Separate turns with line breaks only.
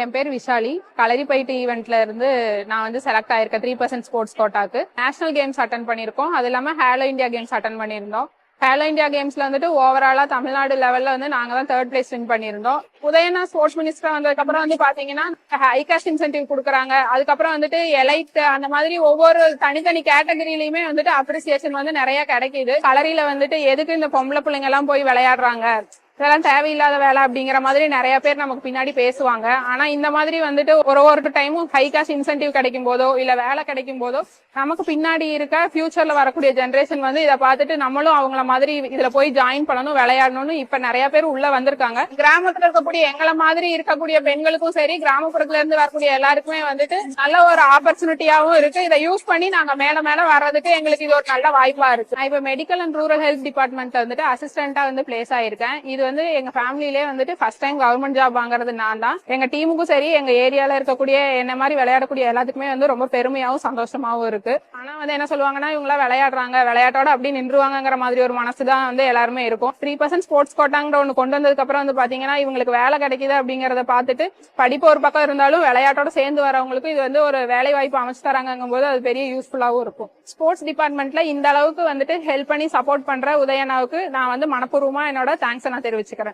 என் பேர் விஷாலி. களரிப்பயிட்டு ஈவெண்ட்ல இருந்து நான் வந்து செலக்ட் ஆயிருக்கேன் 3% ஸ்போர்ட்ஸ் கோட்டாக்கு. நேஷனல் கேம்ஸ் அட்டன் பண்ணியிருக்கோம். அது இல்லாம ஹேலோ இந்தியா கேம்ஸ் அட்டன் பண்ணியிருந்தோம். ஹேலோ இந்தியா கேம்ஸ்ல வந்துட்டு ஓவராலா தமிழ்நாடு லெவல்ல வந்து நாங்க தான் 3rd பிளேஸ் வின் பண்ணியிருந்தோம். உதயனா ஸ்போர்ட்ஸ் மினிஸ்டர் வந்ததுக்கு அப்புறம் வந்து பாத்தீங்கன்னா ஹை காஸ்ட் இன்சென்டிவ் கொடுக்குறாங்க. அதுக்கப்புறம் வந்துட்டு எலைட் அந்த மாதிரி ஒவ்வொரு தனித்தனி கேட்டகரியிலயுமே வந்துட்டு அப்ரிசியேஷன் வந்து நிறைய கிடைக்குது. களரியில வந்துட்டு எதுக்கு இந்த பொம்பளை பிள்ளைங்க எல்லாம் போய் விளையாடுறாங்க, இதெல்லாம் தேவையில்லாத வேலை அப்படிங்கிற மாதிரி நிறைய பேர் நமக்கு பின்னாடி பேசுவாங்க. ஆனா இந்த மாதிரி வந்துட்டு ஒரு டைமும் ஹை காஸ்ட் இன்சென்டிவ் கிடைக்கும் போதோ இல்ல வேலை கிடைக்கும் போதோ நமக்கு பின்னாடி இருக்க ஃபியூச்சர்ல வரக்கூடிய ஜென்ரேஷன் வந்து இதை பார்த்துட்டு நம்மளும் அவங்கள மாதிரி இதுல போய் ஜாயின் பண்ணணும், விளையாடணும்னு இப்ப நிறைய பேர் உள்ள வந்திருக்காங்க. கிராமத்துல இருக்கக்கூடிய எங்களை மாதிரி இருக்கக்கூடிய பெண்களுக்கும் சரி, கிராமப்புறத்துல இருந்து வரக்கூடிய எல்லாருக்குமே வந்துட்டு நல்ல ஒரு ஆப்பர்ச்சுனிட்டியாவும் இருக்கு. இதை யூஸ் பண்ணி நாங்க மேல மேல வர்றதுக்கு எங்களுக்கு இது ஒரு நல்ல வாய்ப்பா இருக்கு. நான் இப்ப மெடிக்கல் அண்ட் ரூரல் ஹெல்த் டிபார்ட்மெண்ட்ல வந்துட்டு அசிஸ்டன்டா வந்து பிளேஸ் ஆயிருக்கேன். இது வந்து எங்க ஃபேமிலிலே வந்துட்டு ஃபர்ஸ்ட் டைம் கவர்மெண்ட் ஜாப் வாங்குறது நான் தான். எங்க டீமுக்கும் சரி, எங்க ஏரியால இருக்கக்கூடிய என்ன மாதிரி விளையாடக்கூடிய எல்லாத்துக்குமே வந்து ரொம்ப பெருமையாவும் சந்தோஷமாவும் இருக்கு. ஆனா வந்து என்ன சொல்லுவாங்கன்னா, இவங்க விளையாடுறாங்க, விளையாட்டோட அப்படி நின்றுவாங்கிற மாதிரி ஒரு மனசுதான் வந்து எல்லாருமே இருக்கும். 3% ஸ்போர்ட்ஸ் கோட்டாங்கிற ஒண்ணு கொண்டு வந்ததுக்கு அப்புறம் வந்து பாத்தீங்கன்னா இவங்களுக்கு வேலை கிடைக்குது அப்படிங்கறத பார்த்துட்டு படிப்பு ஒரு பக்கம் இருந்தாலும் விளையாட்டோட சேர்ந்து வரவங்களுக்கு இது வந்து ஒரு வேலை வாய்ப்பு அமைச்சு தராங்கும் போது அது பெரிய யூஸ்ஃபுல்லாவும் இருக்கும். ஸ்போர்ட்ஸ் டிபார்ட்மெண்ட்ல இந்த அளவுக்கு வந்துட்டு ஹெல்ப் பண்ணி சப்போர்ட் பண்ற உதயனாவுக்கு நான் வந்து மனப்பூர்வமா என்னோட தேங்க்ஸ் நான் தெரிவிச்சுக்கிறேன்.